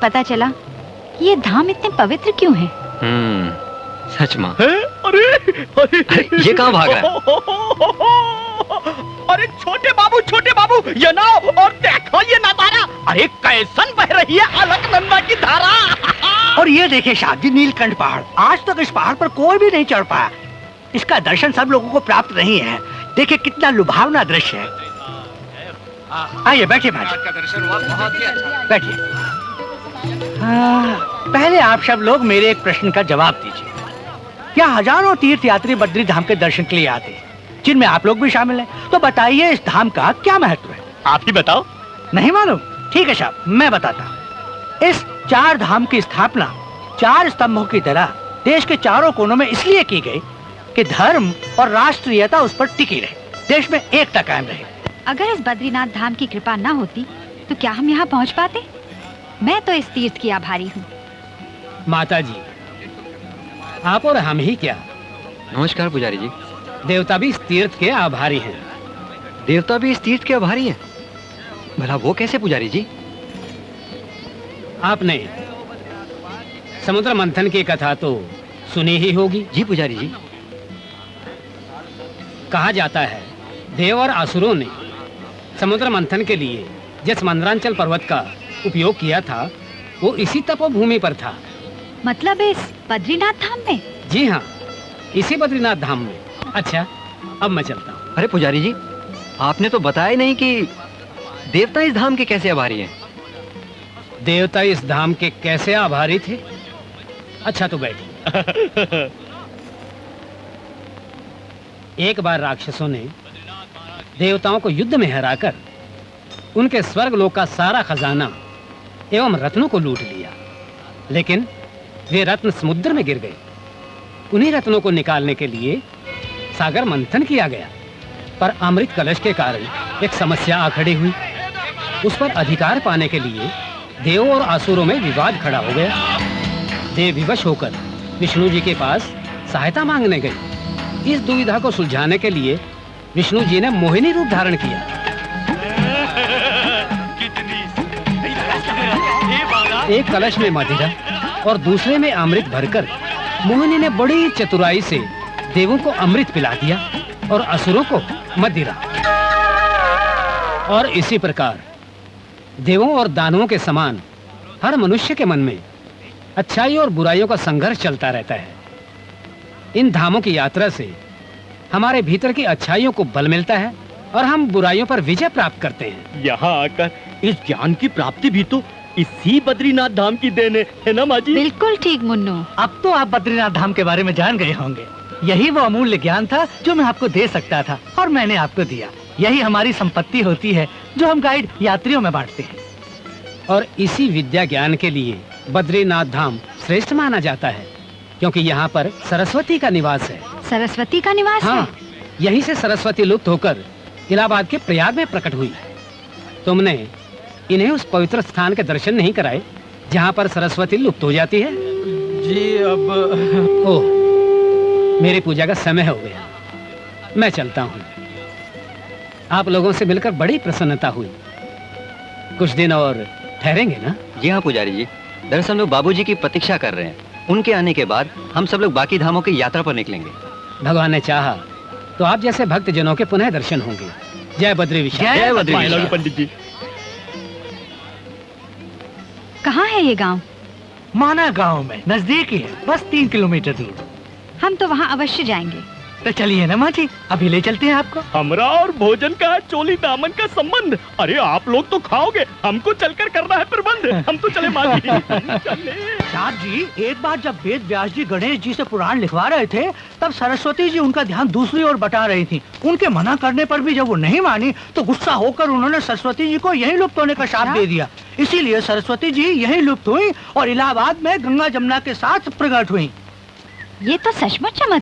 पता चला कि ये धाम इतने पवित्र क्यों है। सच माँ। अरे ये कहाँ भाग रहा है? अरे छोटे बाबू ये नाव और देखो ये नजारा। अरे कैसन बह रही है अलकनंदा की धारा। और ये देखिए साहब जी, नीलकंठ पहाड़। आज तक इस पहाड़ पर कोई भी नहीं चढ़ पाया। इसका दर्शन सब लोगों को प्राप्त नहीं है। देखिए कितना लुभावना दृश्य है। आइए बैठिए बैठिए। पहले आप सब लोग मेरे एक प्रश्न का जवाब दीजिए। क्या हजारों तीर्थ यात्री बद्री धाम के दर्शन के लिए आते हैं, जिनमें आप लोग भी शामिल हैं? तो बताइए इस धाम का क्या महत्व है? आप ही बताओ। नहीं मालूम? ठीक है साहब, मैं बताता हूँ। इस 4 धाम की स्थापना 4 स्तंभों की तरह देश के चारों कोनों में इसलिए की गई कि धर्म और राष्ट्रीयता उस पर टिकी रहे, देश में एकता कायम रहे। अगर इस बद्रीनाथ धाम की कृपा न होती तो क्या हम यहाँ पहुँच पाते? मैं तो इस तीर्थ की आभारी हूँ। माता जी, आप और हम ही क्या, नमस्कार पुजारी जी। देवता भी इस तीर्थ के आभारी हैं। देवता भी इस तीर्थ के आभारी हैं? भला वो कैसे पुजारी जी? आपने समुद्र मंथन की कथा तो सुनी ही होगी। जी पुजारी जी। कहा जाता है देव और असुरों ने समुद्र मंथन के लिए जिस मंदरांचल पर्वत का उपयोग किया था वो इसी तपोभूमि पर था। मतलब इस बद्रीनाथ धाम में? जी हाँ, इसी बद्रीनाथ धाम में। अच्छा, अब मैं चलता हूँ। अरे पुजारी जी, आपने तो बताया ही नहीं कि देवता इस धाम के कैसे आभारी हैं। देवता इस धाम के कैसे आभारी थे? अच्छा तो बैठिए। एक बार राक्षसों ने देवताओं को युद्ध में हराकर उनके स्वर्गलोक का सारा खजाना एवं रत्नों को लूट लिया, लेकिन वे रत्न समुद्र में गिर गए। उन्हीं रत्नों को निकालने के लिए सागर मंथन किया गया, पर अमृत कलश के कारण एक समस्या आ खड़ी हुई। उस पर अधिकार पाने के लिए देवों और असुरों में विवाद खड़ा हो गया। देव विवश होकर विष्णु जी के पास सहायता मांगने गए। इस दुविधा को सुलझाने के लिए विष्णु जी ने मोहिनी रूप धारण किया। एक कलश में मदिरा और दूसरे में अमृत भरकर मोहिनी ने बड़ी चतुराई से देवों को अमृत पिला दिया और असुरों को मदिरा। और इसी प्रकार देवों और दानवों के समान हर मनुष्य के मन में अच्छाई और बुराइयों का संघर्ष चलता रहता है। इन धामों की यात्रा से हमारे भीतर की अच्छाइयों को बल मिलता है और हम बुराइयों पर विजय प्राप्त करते हैं। यहाँ आकर इस ज्ञान की प्राप्ति भी तो इसी बद्रीनाथ धाम की देन है ना माँ जी? बिल्कुल ठीक मुन्नू। अब तो आप बद्रीनाथ धाम के बारे में जान गए होंगे। यही वो अमूल्य ज्ञान था जो मैं आपको दे सकता था और मैंने आपको दिया। यही हमारी संपत्ति होती है जो हम गाइड यात्रियों में बांटते हैं। और इसी विद्या ज्ञान के लिए बद्रीनाथ धाम श्रेष्ठ माना जाता है, क्योंकि यहाँ पर सरस्वती का निवास है। सरस्वती का निवास? हाँ, है? यहीं से सरस्वती लुप्त होकर इलाहाबाद के प्रयाग में प्रकट हुई। तुमने इन्हें उस पवित्र स्थान के दर्शन नहीं कराए जहाँ पर सरस्वती लुप्त हो जाती है? जी अब ओह, मेरी पूजा का समय हो गया, मैं चलता हूँ। आप लोगों से मिलकर बड़ी प्रसन्नता हुई। कुछ दिन और ठहरेंगे ना? जी हाँ पुजारी जी, दरअसल लोग बाबूजी की प्रतीक्षा कर रहे हैं। उनके आने के बाद हम सब लोग बाकी धामों की यात्रा पर निकलेंगे। भगवान ने चाहा तो आप जैसे भक्त जनों के पुनः दर्शन होंगे। जय बद्री विशाल। जय बद्री विशाल। पंडित जी। कहाँ है ये गांव? माना गांव में, नजदीक ही है, बस 3 किलोमीटर दूर। हम तो वहाँ अवश्य जाएंगे। तो चलिए ना माँ जी, अभी ले चलते हैं आपको। हमरा और भोजन का चोली दामन का संबंध। अरे आप लोग तो खाओगे, हमको चलकर करना है प्रबंध। हम तो चले माँ जी। साहब जी, एक बार जब वेद व्यास जी गणेश जी से पुराण लिखवा रहे थे, तब सरस्वती जी उनका ध्यान दूसरी ओर बटा रही थी। उनके मना करने पर भी जब वो नहीं मानी तो गुस्सा होकर उन्होंने सरस्वती जी को यहीं लुप्त होने का शाप दे दिया। इसीलिए सरस्वती जी यहीं लुप्त हुई और इलाहाबाद में गंगा जमुना के साथ प्रकट हुई। ये तो सचमुच चमत्कार